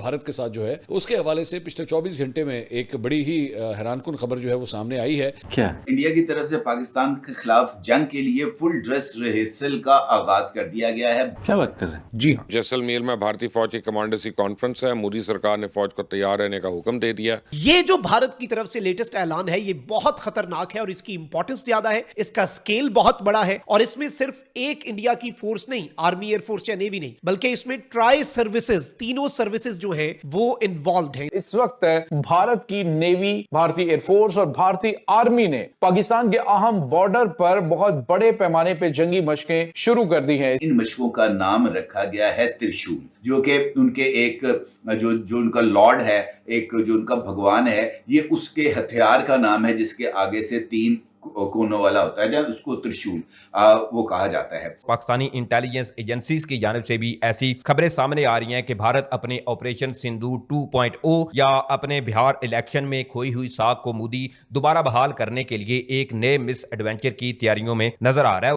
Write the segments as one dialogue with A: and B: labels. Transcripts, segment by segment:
A: भारत के साथ जो है उसके हवाले से पिछले 24 घंटे में एक बड़ी ही हैरानकुन खबर जो है वो सामने आई है।
B: क्या?
C: इंडिया की तरफ से पाकिस्तान के खिलाफ जंग के लिए फुल ड्रेस रिहर्सल का आगाज कर दिया गया है।
B: क्या बात कर रहे हैं?
A: जी हाँ,
D: जैसलमेर में भारतीय फौज की कमांडर्स की कॉन्फ्रेंस है। मोदी सरकार ने फौज को तैयार रहने का हुक्म दे दिया।
E: ये जो भारत की तरफ से लेटेस्ट ऐलान है ये बहुत खतरनाक है और इसकी इंपॉर्टेंस ज्यादा है, इसका स्केल बहुत बड़ा है और इसमें सिर्फ एक इंडिया की फोर्स नहीं, आर्मी, एयरफोर्स या नेवी नहीं, बल्कि इसमें ट्राई सर्विसेज, तीनों सर्विसेज जो है वो इन्वॉल्व हैं।
F: इस वक्त भारत की नेवी, भारतीय एयरफोर्स और भारतीय आर्मी ने पाकिस्तान के अहम बॉर्डर पर बहुत बड़े पैमाने पे जंगी मशकें शुरू कर दी हैं।
C: इन मशकों का नाम रखा गया है त्रिशूल, जो कि उनके एक जो उनका लॉर्ड है, एक जो उनका भगवान है, ये उसके हथियार का नाम है जिसके आगे से 3 कोनों वाला होता है, उसको त्रिशूल वो कहा जाता है।
G: पाकिस्तानी इंटेलिजेंस एजेंसीज की जानिब से भी ऐसी खबरें सामने आ रही हैं कि भारत अपने ऑपरेशन सिंदूर 2.0 या अपने बिहार इलेक्शन में खोई हुई साख को मोदी दोबारा बहाल करने के लिए एक नए मिस एडवेंचर की तैयारियों में नजर आ रहा है।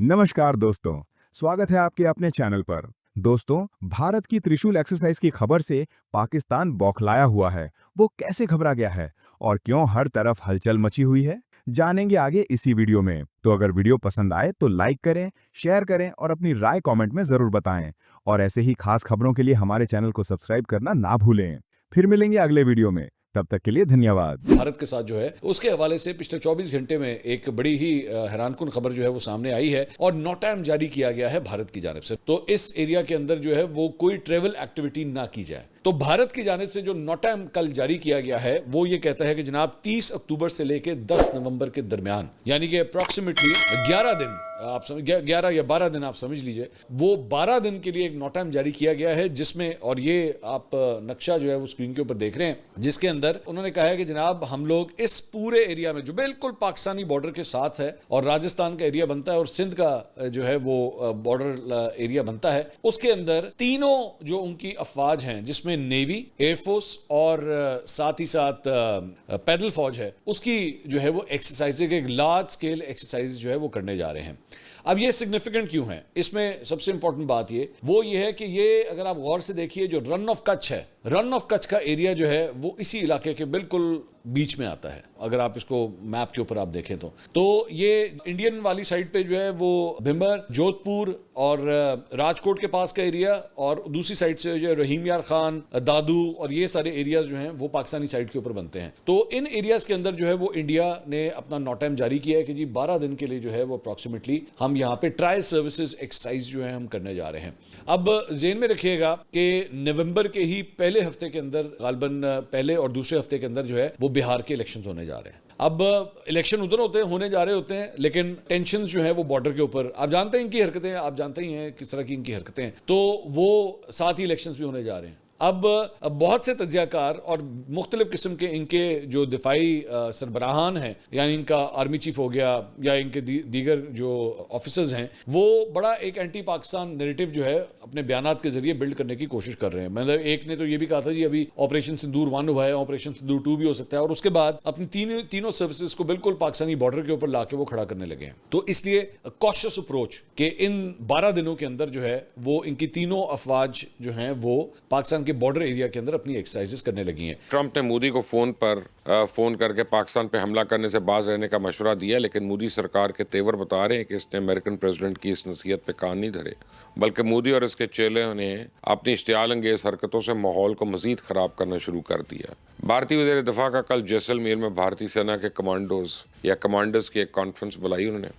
H: नमस्कार दोस्तों, स्वागत है आपके अपने चैनल पर। दोस्तों, भारत की त्रिशूल एक्सरसाइज की खबर से पाकिस्तान बौखलाया हुआ है। वो कैसे घबरा गया है और क्यों हर तरफ हलचल मची हुई है, जानेंगे आगे इसी वीडियो में। तो अगर वीडियो पसंद आए तो लाइक करें, शेयर करें और अपनी राय कमेंट में जरूर बताएं। और ऐसे ही खास खबरों के लिए हमारे चैनल को सब्सक्राइब करना ना भूलें। फिर मिलेंगे अगले वीडियो में, तब तक के लिए धन्यवाद।
A: भारत के साथ जो है उसके हवाले से पिछले 24 घंटे में एक बड़ी ही हैरानकुन खबर जो है वो सामने आई है और नोटैम जारी किया गया है भारत की जानिब से। तो इस एरिया के अंदर जो है वो कोई ट्रेवल एक्टिविटी ना की जाए। तो भारत की जानिब से जो नोटैम कल जारी किया गया है वो ये कहता है कि जनाब 30 अक्टूबर से लेकर 10 नवंबर के दरमियान, यानी कि अप्रॉक्सीमेटली 11 दिन, आप 11 या 12 दिन आप समझ लीजिए, वो 12 दिन के लिए एक नोटैम जारी किया गया है, जिसमें, और ये आप नक्शा जो है वो स्क्रीन के ऊपर देख रहे हैं, जिसके अंदर उन्होंने कहा है कि जनाब हम लोग इस पूरे एरिया में जो बिल्कुल पाकिस्तानी बॉर्डर के साथ है और राजस्थान का एरिया बनता है और सिंध का जो है वो बॉर्डर एरिया बनता है, उसके अंदर तीनों जो उनकी अफवाज हैं, जिसमें नेवी, एयरफोर्स और साथ ही साथ पैदल फौज है, उसकी जो है वो एक्सरसाइज, एक लार्ज स्केल एक्सरसाइज जो है वो करने जा रहे हैं। अब ये सिग्निफिकेंट क्यों है? इसमें सबसे इंपॉर्टेंट बात ये है कि ये अगर आप गौर से देखिए, जो रन ऑफ कच्छ है, रन ऑफ कच्छ का एरिया जो है वो इसी इलाके के बिल्कुल बीच में आता है। अगर आप इसको मैप के ऊपर आप देखें तो ये इंडियन वाली साइड पे जो है वो भिंबर, जोधपुर और राजकोट के पास का एरिया, और दूसरी साइड से जो रहीम यार खान, दादू और ये सारे एरियाज जो हैं वो पाकिस्तानी साइड के ऊपर बनते हैं। तो इन एरियाज के अंदर जो है वो इंडिया ने अपना नोटैम जारी किया है कि जी 12 दिन के लिए जो है वो अप्रॉक्सीमेटली हम यहाँ पे ट्राई सर्विसेज एक्सरसाइज जो है हम करने जा रहे हैं। अब जेन में रखिएगा कि नवंबर के ही पहले हफ्ते के अंदर, गालबन पहले और दूसरे हफ्ते के अंदर जो है वो बिहार के इलेक्शंस होने जा रहे हैं। अब इलेक्शन उधर होने जा रहे होते हैं, लेकिन टेंशन जो है वो बॉर्डर के ऊपर, आप जानते हैं इनकी हरकतें, आप जानते ही हैं किस तरह की इनकी हरकतें हैं, तो वो साथ ही इलेक्शंस भी होने जा रहे हैं। अब बहुत से तज्जियाकार और मुख्तलिफ किस्म के इनके जो दिफाई सरबराहान हैं, यानी इनका आर्मी चीफ हो गया या इनके दीगर जो ऑफिसर्स हैं, वो बड़ा एक एंटी पाकिस्तान नैरेटिव जो है अपने बयानात के जरिए बिल्ड करने की कोशिश कर रहे हैं। मतलब एक ने तो ये भी कहा था जी अभी ऑपरेशन सिंदूर 1 हुआ है, ऑपरेशन सिंदूर 2 भी हो सकता है, और उसके बाद अपनी तीनों सर्विसेज को बिल्कुल पाकिस्तानी बॉर्डर के ऊपर लाके वो खड़ा करने लगे हैं। तो इसलिए कॉशियस अप्रोच कि इन 12 दिनों के अंदर जो है वो इनकी तीनों अफवाज जो हैं वो पाकिस्तान के बॉर्डर एरिया के अंदर अपनी एक्सरसाइजेस करने लगी हैं।
D: ट्रंप ने मोदी को फोन करके पाकिस्तान पे हमला करने से बाज रहने का मशवरा दिया, लेकिन मोदी सरकार के तेवर बता रहे हैं कि इसने अमेरिकन प्रेसिडेंट की इस नसीहत पे कान नहीं धरे, बल्कि मोदी और इसके चेलों ने अपनी इश्तियाल अंगेज हरकतों से माहौल को मजीद खराब करना शुरू कर दिया। भारतीय वज़ीर दिफा का कल जैसलमेर में भारतीय सेना के कमांडर्स की एक कॉन्फ्रेंस बुलाई उन्होंने,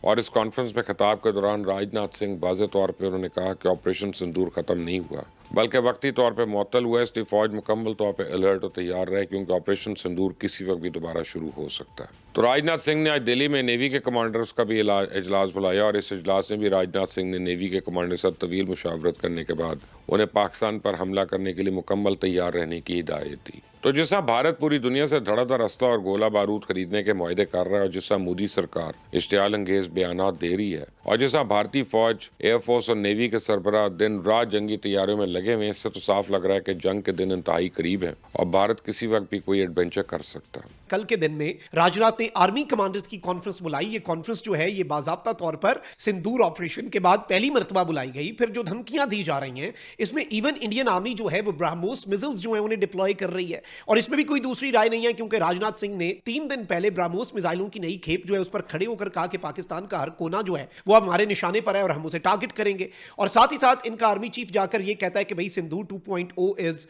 D: और इस कॉन्फ्रेंस में खिताब के दौरान राजनाथ सिंह वाज़े तौर पर उन्होंने कहा कि ऑपरेशन सिंदूर ख़त्म नहीं हुआ, बल्कि वक्ती तौर पर मुअत्तल हुआ। इसलिए फौज मुकम्मल तौर पर अलर्ट और तैयार रहे, क्योंकि ऑपरेशन सिंदूर किसी वक्त भी दोबारा शुरू हो सकता है। तो राजनाथ सिंह ने आज दिल्ली में नेवी के कमांडर्स का भी इजलास बुलाया, और इस इजलास में भी राजनाथ सिंह ने नेवी के कमांडर से तवील मुशावरत करने के बाद उन्हें पाकिस्तान पर हमला करने के लिए मुकम्मल तैयार रहने की हिदायत दी। तो जिस तरह भारत पूरी दुनिया से धड़ाधड़ असला और गोला बारूद खरीदने के मुआहदे कर रहा है, और जिस तरह मोदी सरकार इश्तियाल अंगेज बयानात दे रही है, और जिस तरह भारतीय फौज, एयरफोर्स और नेवी के सरबराह दिन रात जंगी तैयारियों में लगे हुए हैं, इससे तो साफ लग रहा है कि जंग के दिन इंतहाई करीब है और भारत किसी वक्त भी कोई एडवेंचर कर सकता है।
E: कल के दिन में राजनाथ ने ने आर्मी कमांडर्स की कॉन्फ्रेंस बुलाई। ये कॉन्फ्रेंस जो है ये बाज़ाब्ता तौर पर सिंदूर ऑपरेशन के बाद पहली मर्तबा बुलाई गई। फिर जो धमकियां दी जा रही हैं इसमें इवन इंडियन आर्मी जो है वो ब्रह्मोस मिसाइल्स जो है उन्हें डिप्लॉय कर रही है, और इसमें भी कोई दूसरी राय नहीं है क्योंकि राजनाथ सिंह ने 3 दिन पहले ब्रह्मोस मिसाइलों की नई खेप जो है उस पर खड़े होकर कहा कि पाकिस्तान का हर कोना जो है वो हमारे निशाने पर है और हम उसे टारगेट करेंगे। और साथ ही साथ इनका आर्मी चीफ जाकर ये कहता है कि भाई सिंदूर 2.0 इज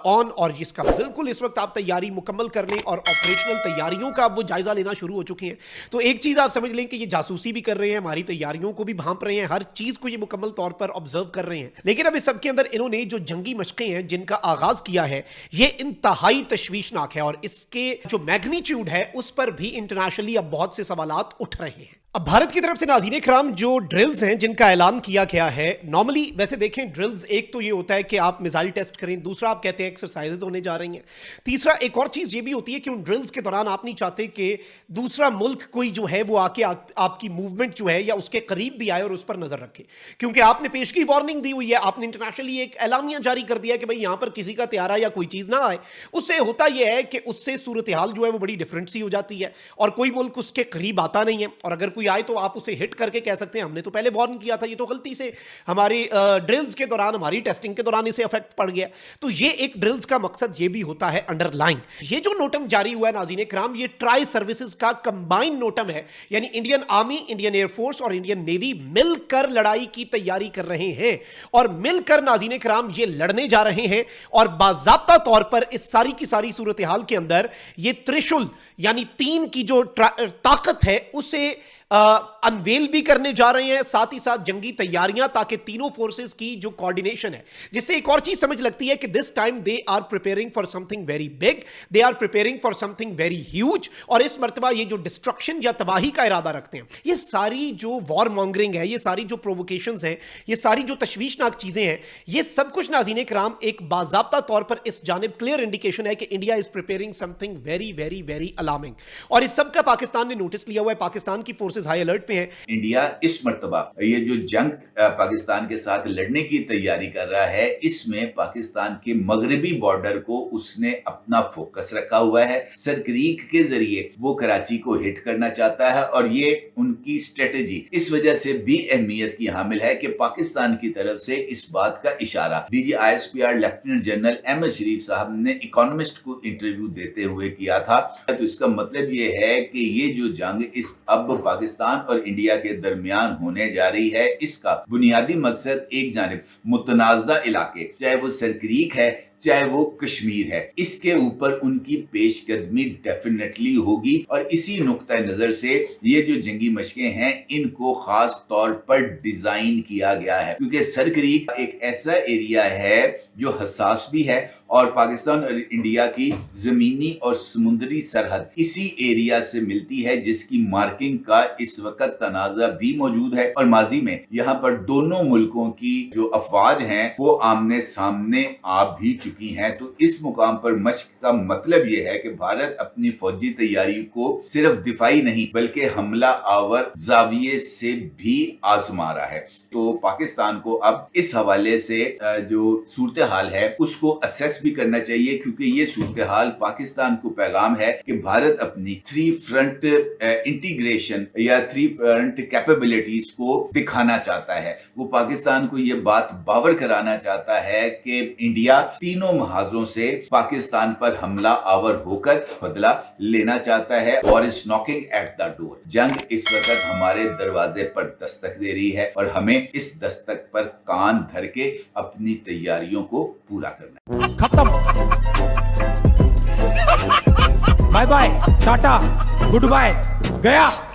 E: ऑन, और इसका बिल्कुल इस वक्त आप तैयारी मुकम्मल कर लें और ऑपरेशनल तैयारियों का वो जायजा लेना शुरू हो चुके हैं। तो एक चीज आप समझ लें कि ये जासूसी भी कर रहे हैं, हमारी तैयारियों को भी भांप रहे हैं, हर चीज को ये मुकम्मल तौर पर ऑब्जर्व कर रहे हैं। लेकिन अब इस सबके अंदर इन्होंने जो जंगी मशकें हैं जिनका आगाज किया है ये इंतहाई तशवीशनाक है, और इसके जो मैग्नीट्यूड है उस पर भी इंटरनेशनली अब बहुत से सवालात उठ रहे हैं। अब भारत की तरफ से नाज़रीन इकराम जो ड्रिल्स हैं जिनका ऐलान किया गया है, नॉर्मली वैसे देखें ड्रिल्स एक तो ये होता है कि आप मिसाइल टेस्ट करें, दूसरा आप कहते हैं एक्सरसाइजेज होने जा रही हैं, तीसरा एक और चीज़ ये भी होती है कि उन ड्रिल्स के दौरान आप नहीं चाहते कि दूसरा मुल्क कोई जो है वो आके आपकी मूवमेंट जो है या उसके करीब भी आए और उस पर नजर रखे, क्योंकि आपने पेशगी वार्निंग दी हुई है, आपने इंटरनेशनली एक एलानिया जारी कर दिया कि भाई यहाँ पर किसी का त्यारा या कोई चीज़ ना आए। उससे होता यह है कि उससे सूरत हाल जो है वो बड़ी डिफरेंट सी हो जाती है और कोई मुल्क उसके करीब आता नहीं है, और अगर कोई आए तो आप उसे हिट करके कह सकते हैं हमने तो पहले वार्न किया था, ये तो गलती से हमारी ड्रिल्स के दौरान, हमारी टेस्टिंग के दौरान इसे अफेक्ट पड़ गया। तो ये एक ड्रिल्स का मकसद ये भी होता है अंडरलाइन। ये जो नोटम जारी हुआ है नाज़रीन इकराम, ये ट्राई सर्विसेज का कंबाइंड नोटम है, यानी इंडियन आर्मी, इंडियन एयरफोर्स और इंडियन नेवी मिलकर लड़ाई की तैयारी कर रहे हैं, और मिलकर नाज़रीन इकराम ये लड़ने जा रहे हैं। और बाज़ाब्ता तौर पर इस सारी की सारी सूरत हाल के अंदर ये त्रिशूल यानी 3 की जो ताकत है उसे अनवेल भी करने जा रहे हैं, साथ ही साथ जंगी तैयारियां, ताकि तीनों फोर्सेस की जो कोऑर्डिनेशन है, जिससे एक और चीज समझ लगती है कि this time they are preparing for something very big, they are preparing for something very huge, और इस मर्तबा ये जो डिस्ट्रक्शन या तबाही का इरादा रखते हैं, ये सारी जो वॉर मॉन्गरिंग है, ये सारी जो प्रोवोकेशंस हैं, ये सारी जो तशवीशनाक चीजें हैं, ये सब कुछ नाज़रीन इकराम एक बाज़ाब्ता तौर पर इस जानिब क्लियर इंडिकेशन है कि India is preparing something very very very alarming, और इस सब का पाकिस्तान ने नोटिस लिया हुआ है। पाकिस्तान की फोर्सेस हाई अलर्ट पे हैं।
C: इंडिया इस मर्तबा ये जो जंग पाकिस्तान के साथ लड़ने की तैयारी कर रहा है, इसमें पाकिस्तान के मगरबी बॉर्डर को उसने अपना फोकस रखा हुआ है। सरक्रीक के जरिए वो कराची को हिट करना चाहता है, और ये उनकी स्ट्रेटेजी इस वजह से भी अहमियत की हामिल है कि पाकिस्तान की तरफ से इस बात का इशारा DGISPR लेफ्टिनेंट जनरल अहमद शरीफ साहब ने इकोनॉमिस्ट को इंटरव्यू देते हुए किया था। तो इसका मतलब ये है कि ये जो जंग इस अब पाकिस्तान और इंडिया के दरमियान होने जा रही है, इसका बुनियादी मकसद एक जानिब मुतनाज़ा इलाके, चाहे वो सरक्रीक है चाहे वो कश्मीर है, इसके ऊपर उनकी पेशकदमी डेफिनेटली होगी। और इसी नुक्ता नजर से ये जो जंगी मशकें हैं इनको खास तौर पर डिजाइन किया गया है, क्योंकि सरक्रीक एक ऐसा एरिया है जो हसास भी है, और पाकिस्तान और इंडिया की जमीनी और समुद्री सरहद इसी एरिया से मिलती है, जिसकी मार्किंग का इस वक्त तनाज़ा भी मौजूद है। और माजी में यहाँ पर दोनों मुल्कों की जो अफवाज हैं वो आमने सामने आ भी चुकी हैं। तो इस मुकाम पर मश्क का मतलब यह है कि भारत अपनी फौजी तैयारी को सिर्फ दिफाई नहीं बल्कि हमला आवर जाविये से भी आजमा रहा है। तो पाकिस्तान को अब इस हवाले से जो सूरत हाल है उसको असेस भी करना चाहिए, क्योंकि ये सूरत हाल पाकिस्तान को पैगाम है कि भारत अपनी 3 फ्रंट इंटीग्रेशन या 3 फ्रंट कैपेबिलिटीज को दिखाना चाहता है। वो पाकिस्तान को ये बात बावर कराना चाहता है कि इंडिया तीनों महाजों से पाकिस्तान पर हमला आवर होकर बदला लेना चाहता है। War is knocking at the door. जंग इस वक्त हमारे दरवाजे पर दस्तक दे रही है, और हमें इस दस्तक पर कान धर के अपनी तैयारियों को पूरा करना है।
B: खत्म, bye bye, tata, goodbye, गया।